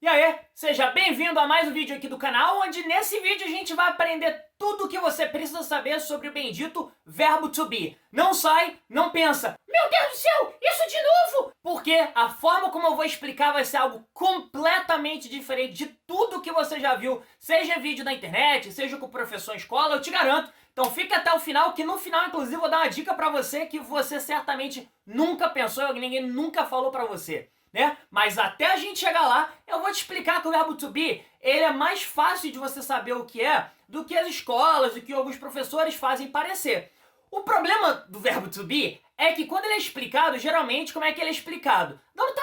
E aí, seja bem-vindo a mais um vídeo aqui do canal, onde nesse vídeo a gente vai aprender tudo o que você precisa saber sobre o bendito verbo to be. Não sai, não pensa, meu Deus do céu, isso de novo! Porque a forma como eu vou explicar vai ser algo completamente diferente de tudo que você já viu, seja vídeo na internet, seja com o professor em escola, eu te garanto. Então fica até o final, que no final, inclusive, eu vou dar uma dica pra você que você certamente nunca pensou, ninguém nunca falou pra você. Né? Mas até a gente chegar lá, eu vou te explicar que o verbo to be, ele é mais fácil de você saber o que é do que as escolas, do que alguns professores fazem parecer. O problema do verbo to be é que quando ele é explicado, geralmente, como é que ele é explicado? Dando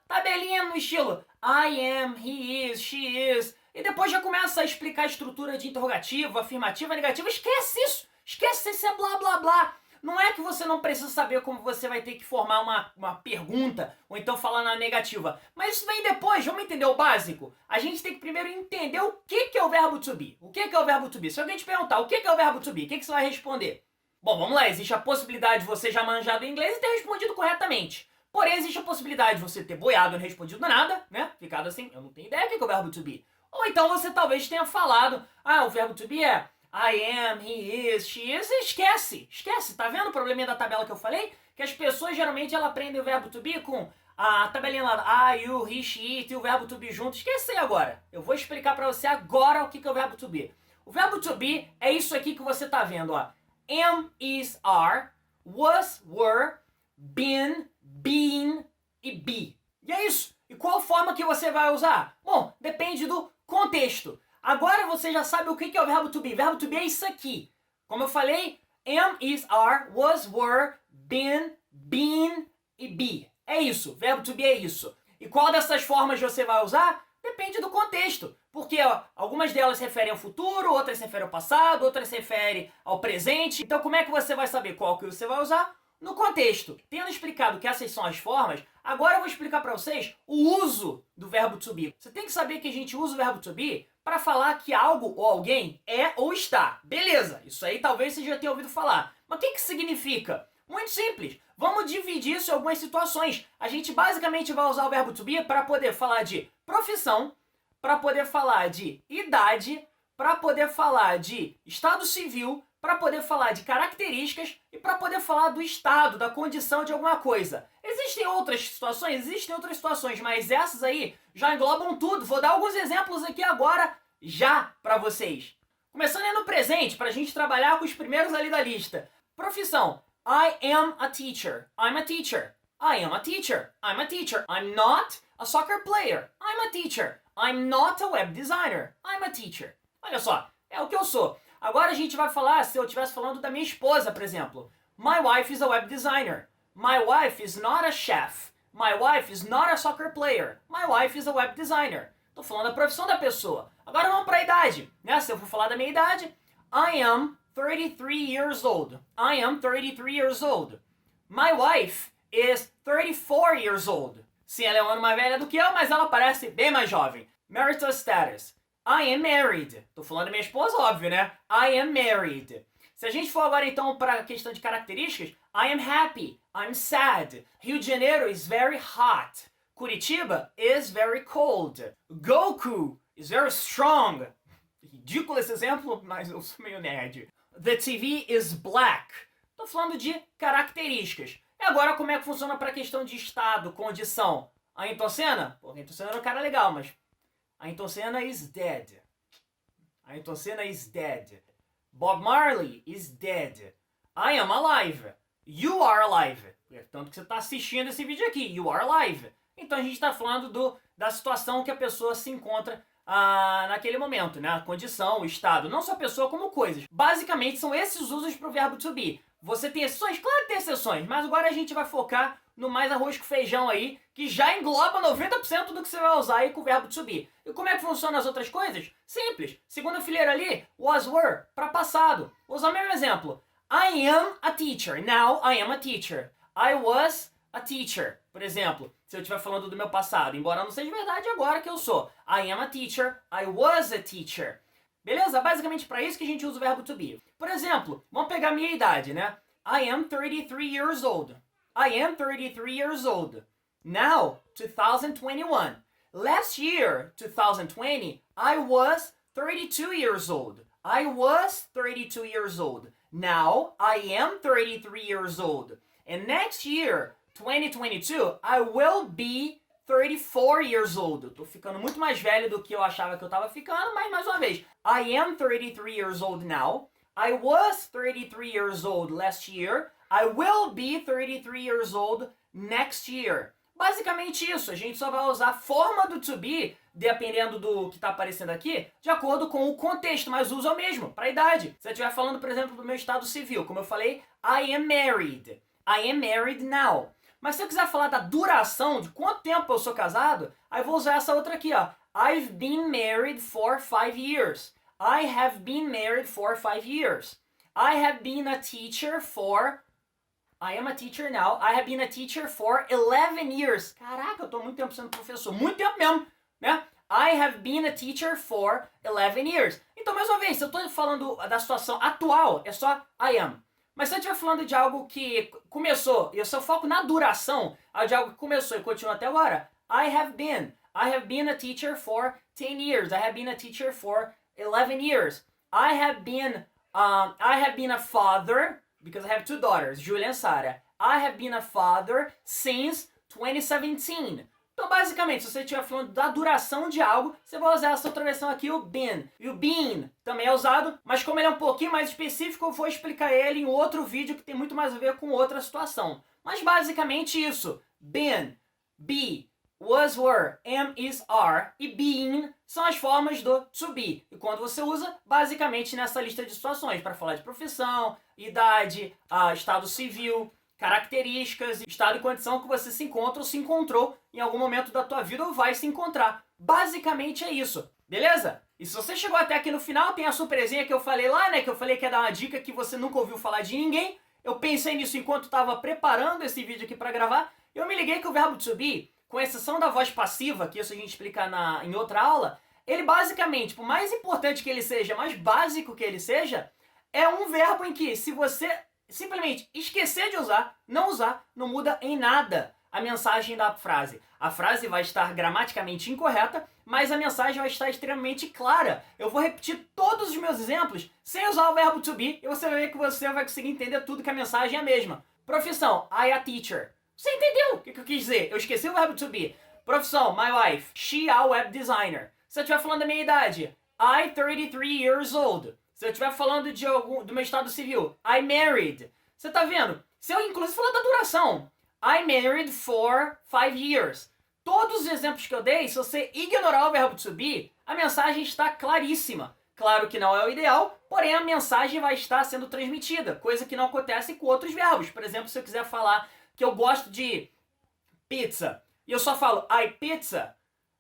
tabelinha no estilo I am, he is, she is, e depois já começa a explicar a estrutura de interrogativo, afirmativa, negativa. Esquece isso! Esquece esse blá blá blá. Não é que você não precisa saber como você vai ter que formar uma pergunta, ou então falar na negativa. Mas isso vem depois, vamos entender o básico? A gente tem que primeiro entender o que é o verbo to be. O que é o verbo to be? Se alguém te perguntar o que é o verbo to be, o que você vai responder? Bom, vamos lá, existe a possibilidade de você já manjar do inglês e ter respondido corretamente. Porém, existe a possibilidade de você ter boiado e não respondido nada, né? Ficado assim, eu não tenho ideia do que é o verbo to be. Ou então você talvez tenha falado, o verbo to be é I am, he is, she is, esquece, tá vendo o probleminha da tabela que eu falei? Que as pessoas geralmente elas aprendem o verbo to be com a tabelinha lá, I, you, he, she, it e o verbo to be junto. Esquece aí agora, eu vou explicar pra você agora o que é o verbo to be. O verbo to be é isso aqui que você tá vendo, ó. Am, is, are, was, were, been, been e be. E é isso. E qual forma que você vai usar? Bom, depende do contexto. Agora você já sabe o que é o verbo to be. Verbo to be é isso aqui. Como eu falei, am, is, are, was, were, been, been e be. É isso. Verbo to be é isso. E qual dessas formas você vai usar? Depende do contexto. Porque algumas delas se referem ao futuro, outras se referem ao passado, outras se referem ao presente. Então como é que você vai saber qual que você vai usar? No contexto. Tendo explicado que essas são as formas, agora eu vou explicar para vocês o uso do verbo to be. Você tem que saber que a gente usa o verbo to be para falar que algo ou alguém é ou está. Beleza, isso aí talvez você já tenha ouvido falar. Mas o que significa? Muito simples. Vamos dividir isso em algumas situações. A gente basicamente vai usar o verbo to be para poder falar de profissão, para poder falar de idade, para poder falar de estado civil, para poder falar de características e para poder falar do estado, da condição de alguma coisa. Existem outras situações, mas essas aí já englobam tudo. Vou dar alguns exemplos aqui agora, já para vocês. Começando aí no presente, para a gente trabalhar com os primeiros ali da lista. Profissão. I am a teacher. I'm a teacher. I am a teacher. I'm a teacher. I'm not a soccer player. I'm a teacher. I'm not a web designer. I'm a teacher. Olha só, é o que eu sou. Agora a gente vai falar, se eu estivesse falando da minha esposa, por exemplo. My wife is a web designer. My wife is not a chef. My wife is not a soccer player. My wife is a web designer. Estou falando da profissão da pessoa. Agora vamos para a idade, né? Se eu for falar da minha idade, I am 33 years old. I am 33 years old. My wife is 34 years old. Sim, ela é um ano mais velha do que eu, mas ela parece bem mais jovem. Marital status. I am married. Tô falando da minha esposa, óbvio, né? I am married. Se a gente for agora então para a questão de características, I am happy, I'm sad. Rio de Janeiro is very hot. Curitiba is very cold. Goku is very strong. Ridículo esse exemplo, mas eu sou meio nerd. The TV is black. Tô falando de características. E agora como é que funciona para a questão de estado, condição? Ayrton Senna? Pô, Ayrton Senna era um cara legal, mas Ayrton Senna is dead. Ayrton Senna is dead. Bob Marley is dead. I am alive. You are alive. Tanto que você está assistindo esse vídeo aqui. You are alive. Então a gente está falando da situação que a pessoa se encontra naquele momento, né? A condição, o estado. Não só a pessoa, como coisas. Basicamente são esses usos para o verbo to be. Você tem exceções? Claro que tem exceções. Mas agora a gente vai focar no mais arroz com feijão aí, que já engloba 90% do que você vai usar aí com o verbo to be. E como é que funciona as outras coisas? Simples. Segunda fileira ali, was, were, para passado. Vou usar o mesmo exemplo. I am a teacher. Now I am a teacher. I was a teacher. Por exemplo, se eu estiver falando do meu passado, embora não seja verdade agora que eu sou. I am a teacher. I was a teacher. Beleza? Basicamente para isso que a gente usa o verbo to be. Por exemplo, vamos pegar a minha idade, né? I am 33 years old. I am 33 years old. Now, 2021. Last year, 2020, I was 32 years old. I was 32 years old. Now, I am 33 years old. And next year, 2022, I will be 34 years old. Eu tô ficando muito mais velho do que eu achava que eu tava ficando, mas mais uma vez. I am 33 years old now. I was 33 years old last year. I will be 33 years old next year. Basicamente isso, a gente só vai usar a forma do to be, dependendo do que está aparecendo aqui, de acordo com o contexto, mas usa o mesmo, para a idade. Se eu estiver falando, por exemplo, do meu estado civil, como eu falei, I am married. I am married now. Mas se eu quiser falar da duração, de quanto tempo eu sou casado, aí eu vou usar essa outra aqui, ó. I've been married for 5 years. I have been married for 5 years. I have been a teacher for... I am a teacher now. I have been a teacher for 11 years. Caraca, eu tô muito tempo sendo professor. Muito tempo mesmo, né? I have been a teacher for 11 years. Então, mais uma vez, se eu tô falando da situação atual, é só I am. Mas se eu estiver falando de algo que começou, e eu só foco na duração, de algo que começou e continua até agora, I have been. I have been a teacher for 10 years. I have been a teacher for 11 years. I have been a father... because I have 2 daughters, Julia and Sarah. I have been a father since 2017. Então, basicamente, se você estiver falando da duração de algo, você vai usar essa outra versão aqui, o been. E o been também é usado, mas como ele é um pouquinho mais específico, eu vou explicar ele em outro vídeo que tem muito mais a ver com outra situação. Mas basicamente isso. Been, be, was, were, am, is, are e being são as formas do to be. E quando você usa, basicamente nessa lista de situações, para falar de profissão, idade, estado civil, características, estado e condição que você se encontra ou se encontrou em algum momento da tua vida ou vai se encontrar. Basicamente é isso, beleza? E se você chegou até aqui no final, tem a surpresinha que eu falei lá, né? Que eu falei que ia dar uma dica que você nunca ouviu falar de ninguém. Eu pensei nisso enquanto estava preparando esse vídeo aqui para gravar. Eu me liguei que o verbo to be, com exceção da voz passiva, que isso a gente explica em outra aula, ele basicamente, por mais importante que ele seja, mais básico que ele seja, é um verbo em que, se você simplesmente esquecer de usar, não muda em nada a mensagem da frase. A frase vai estar gramaticalmente incorreta, mas a mensagem vai estar extremamente clara. Eu vou repetir todos os meus exemplos sem usar o verbo to be, e você vai ver que você vai conseguir entender tudo, que a mensagem é a mesma. Profissão, I a teacher. Você entendeu o que eu quis dizer? Eu esqueci o verbo to be. Profissão, my wife. She a web designer. Se eu estiver falando da minha idade, I 33 years old. Se eu estiver falando do meu estado civil, I married. Você tá vendo? Se eu inclusive falar da duração, I married for 5 years. Todos os exemplos que eu dei, se você ignorar o verbo to be, a mensagem está claríssima. Claro que não é o ideal, porém a mensagem vai estar sendo transmitida, coisa que não acontece com outros verbos. Por exemplo, se eu quiser falar que eu gosto de pizza e eu só falo I pizza,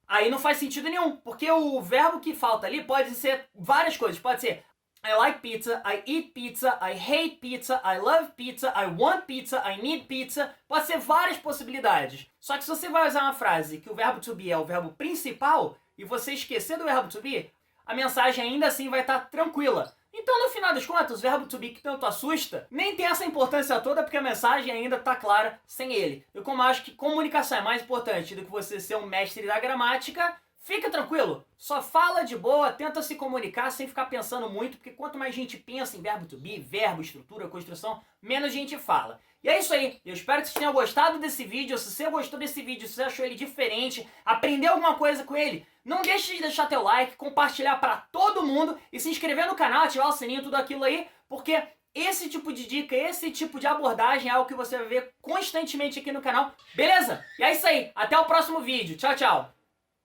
aí não faz sentido nenhum, porque o verbo que falta ali pode ser várias coisas. Pode ser I like pizza, I eat pizza, I hate pizza, I love pizza, I want pizza, I need pizza. Pode ser várias possibilidades. Só que se você vai usar uma frase que o verbo to be é o verbo principal e você esquecer do verbo to be, a mensagem ainda assim vai estar tranquila. Então, no final das contas, o verbo to be que tanto assusta nem tem essa importância toda, porque a mensagem ainda está clara sem ele. Eu como acho que comunicação é mais importante do que você ser um mestre da gramática, fica tranquilo, só fala de boa, tenta se comunicar sem ficar pensando muito, porque quanto mais gente pensa em verbo to be, verbo, estrutura, construção, menos gente fala. E é isso aí, eu espero que vocês tenham gostado desse vídeo. Se você gostou desse vídeo, se você achou ele diferente, aprendeu alguma coisa com ele, não deixe de deixar teu like, compartilhar para todo mundo e se inscrever no canal, ativar o sininho, tudo aquilo aí, porque esse tipo de dica, esse tipo de abordagem é algo que você vai ver constantemente aqui no canal, beleza? E é isso aí, até o próximo vídeo, tchau, tchau!